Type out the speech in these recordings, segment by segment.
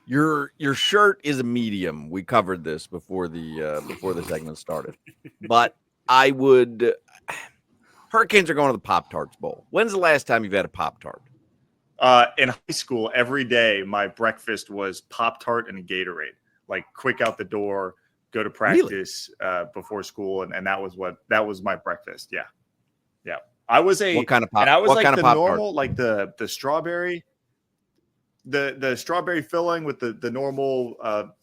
Your shirt is a medium. We covered this before the segment started, but I would. Hurricanes are going to the Pop-Tarts Bowl. When's the last time you've had a Pop-Tart? In high school, every day my breakfast was Pop-Tart and a Gatorade. Like quick out the door, go to practice before school, and that was my breakfast. Yeah. I was what kind of pop? And I was what like kind the of Pop-Tart? normal, like the strawberry, the strawberry filling with the normal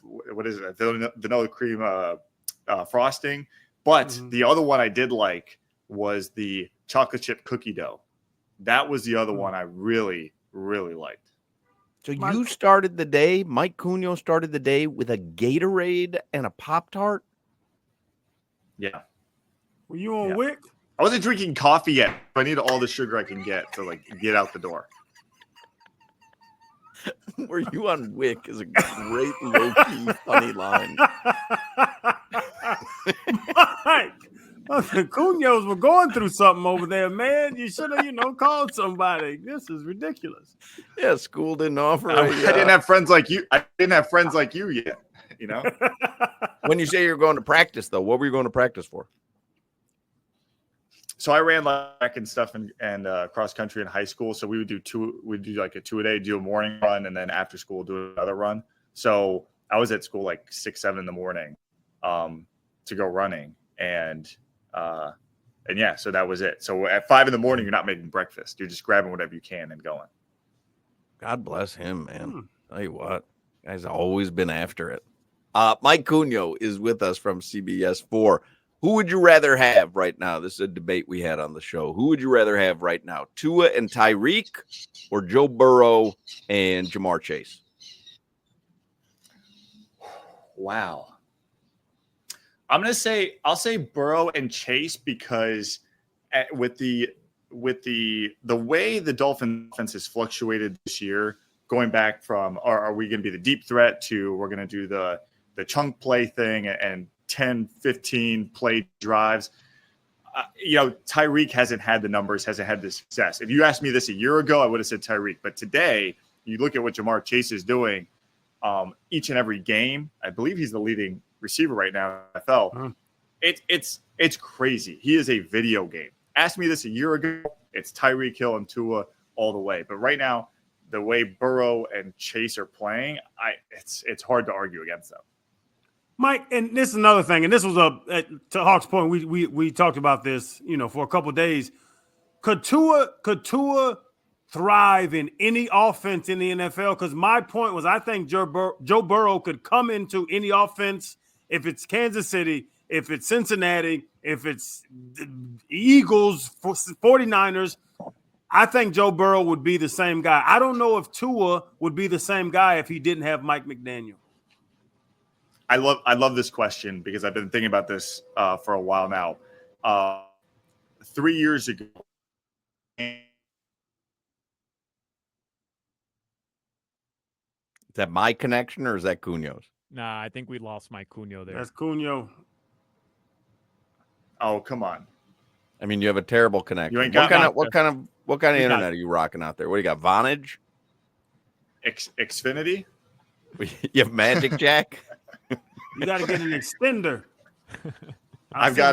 what is it? Vanilla cream frosting. But the other one I did like was the chocolate chip cookie dough. That was the other one I really, really liked. So you started the day, Mike Cugno started the day with a Gatorade and a Pop-Tart? Yeah. Were you on Wick? I wasn't drinking coffee yet. I need all the sugar I can get to like get out the door. Were you on Wick is a great low-key funny line. Mike, the Cugnos were going through something over there, man. You should have, called somebody. This is ridiculous. Yeah, school didn't offer. I didn't have friends like you. I didn't have friends like you yet. When you say you're going to practice, though, what were you going to practice for? So I ran track and stuff and cross country in high school. So we'd do like a 2-a-day, do a morning run, and then after school do another run. So I was at school like 6-7 in the morning to go running, and yeah, so that was it. So at 5 in the morning, you're not making breakfast. You're just grabbing whatever you can and going. God bless him, man. Tell you what, guy's always been after it. Mike Cugno is with us from CBS 4. Who would you rather have right now? This is a debate we had on the show. Who would you rather have right now, Tua and Tyreek, or Joe Burrow and Jamar Chase? Wow. I'll say Burrow and Chase because with the way the Dolphins offense has fluctuated this year, going back from are we going to be the deep threat to we're going to do the chunk play thing and 10, 15 play drives. Tyreek hasn't had the numbers, hasn't had the success. If you asked me this a year ago, I would have said Tyreek. But today, you look at what Jamar Chase is doing each and every game. I believe he's the leading receiver right now in the NFL. It's crazy. He is a video game. Ask me this a year ago, it's Tyreek Hill and Tua all the way. But right now, the way Burrow and Chase are playing, it's hard to argue against them. Mike, and this is another thing, and this was to Hawk's point. We talked about this, for a couple of days. Could Tua thrive in any offense in the NFL? Because my point was, I think Joe Burrow could come into any offense. If it's Kansas City, if it's Cincinnati, if it's the Eagles, 49ers, I think Joe Burrow would be the same guy. I don't know if Tua would be the same guy if he didn't have Mike McDaniel. I love this question because I've been thinking about this for a while now. 3 years ago, is that my connection or is that Cugno's? Nah, I think we lost Mike Cugno there. That's Cugno. Oh, come on! I mean, you have a terrible connection. You ain't got what kind of internet are you rocking out there? What do you got? Vonage? Xfinity? You have Magic Jack? You got to get an extender. I do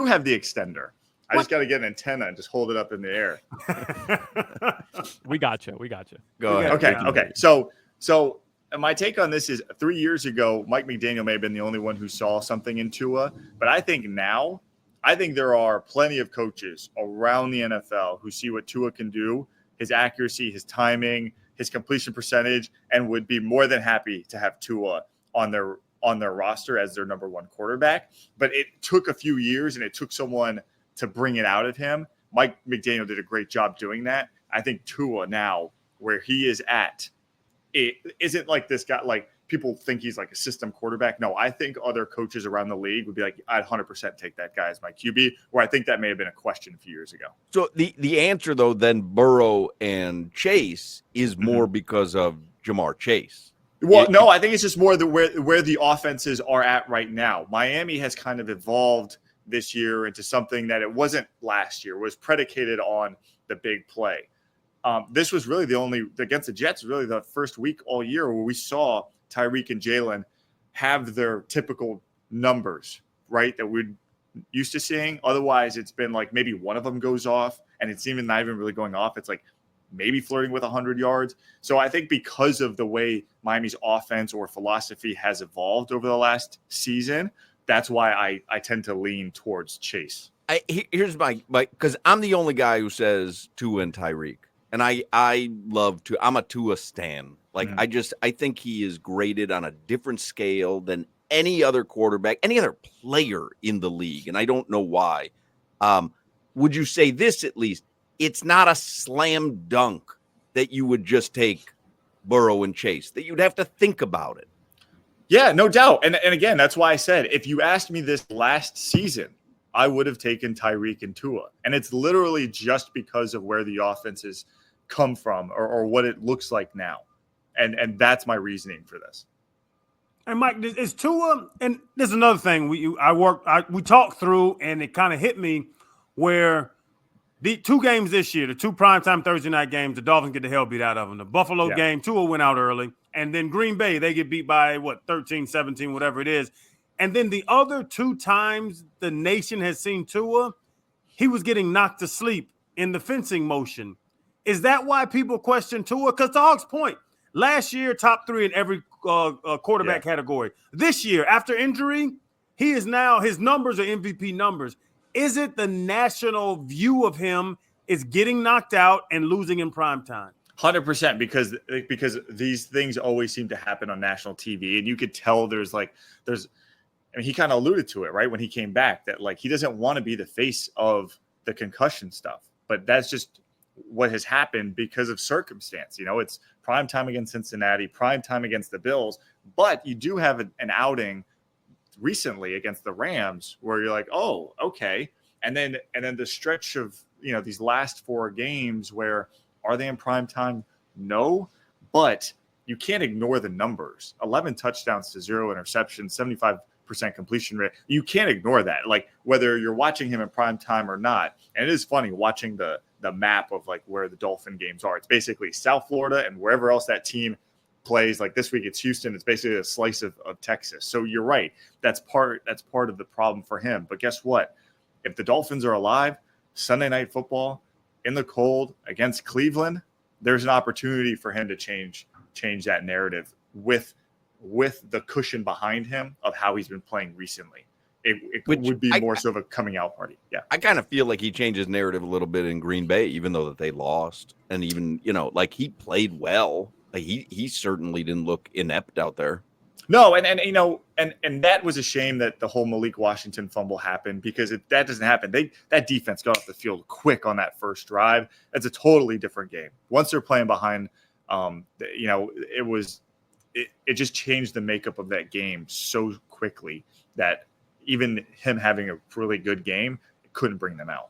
have the extender. I just got to get an antenna and just hold it up in the air. We got you. Go ahead. Okay. So my take on this is 3 years ago, Mike McDaniel may have been the only one who saw something in Tua, but I think there are plenty of coaches around the NFL who see what Tua can do, his accuracy, his timing, his completion percentage, and would be more than happy to have Tua on their roster as their number one quarterback. But it took a few years and it took someone to bring it out of him. Mike McDaniel did a great job doing that. I think Tua now, where he is at, it isn't like this guy, like people think he's like a system quarterback. No, I think other coaches around the league would be like, I'd 100% take that guy as my QB, where I think that may have been a question a few years ago. So the answer, though, then Burrow and Chase is more because of Jamar Chase. Well, no, I think it's just more where the offenses are at right now. Miami has kind of evolved this year into something that it wasn't last year. It was predicated on the big play. this was really against the Jets, really the first week all year where we saw Tyreek and Jalen have their typical numbers, right, that we're used to seeing. Otherwise, it's been like maybe one of them goes off, and it's not even really going off. It's like maybe flirting with 100 yards. So I think because of the way Miami's offense or philosophy has evolved over the last season, that's why I tend to lean towards Chase. Here's my because I'm the only guy who says Tua and Tyreek. And I love Tua. I'm a Tua stan. Like, I think he is graded on a different scale than any other quarterback, any other player in the league. And I don't know why. Would you say this at least? It's not a slam dunk that you would just take Burrow and Chase, that you'd have to think about it. Yeah, no doubt. And again, that's why I said, if you asked me this last season, I would have taken Tyreek and Tua. And it's literally just because of where the offenses come from or what it looks like now. And that's my reasoning for this. And Mike, is Tua, and there's another thing we talked through, and it kind of hit me where the 2 games this year, the 2 primetime Thursday night games, the Dolphins get the hell beat out of them. The Buffalo game, Tua went out early, and then Green Bay, they get beat by 13, 17, whatever it is. And then the other 2 times the nation has seen Tua, he was getting knocked to sleep in the fencing motion. Is that why people question Tua? Because to Hawk's point, last year, top 3 in every quarterback category. This year, after injury, he is now, his numbers are MVP numbers. Is it the national view of him is getting knocked out and losing in prime time? 100%, because these things always seem to happen on national TV, and you could tell there's he kind of alluded to it, right, when he came back, that like he doesn't want to be the face of the concussion stuff, but that's just what has happened because of circumstance. It's prime time against Cincinnati, prime time against the Bills, but you do have an outing recently against the Rams where you're like, oh, okay, and then the stretch of these last 4 games where are they in prime time? No, but you can't ignore the numbers. 11 touchdowns to 0 interceptions, 75% completion rate. You can't ignore that, like whether you're watching him in prime time or not. And it is funny watching the map of like where the Dolphin games are. It's basically South Florida and wherever else that team plays. Like this week it's Houston. It's basically a slice of Texas. So you're right. That's part of the problem for him. But guess what? If the Dolphins are alive, Sunday Night Football in the cold against Cleveland, there's an opportunity for him to change that narrative with the cushion behind him of how he's been playing recently. It would be more so of a coming out party. Yeah. I kind of feel like he changed his narrative a little bit in Green Bay, even though that they lost. And even, like he played well. Like he certainly didn't look inept out there. No, and that was a shame that the whole Malik Washington fumble happened, because if that doesn't happen, that defense got off the field quick on that first drive. That's a totally different game. Once they're playing behind, it just changed the makeup of that game so quickly that even him having a really good game couldn't bring them out.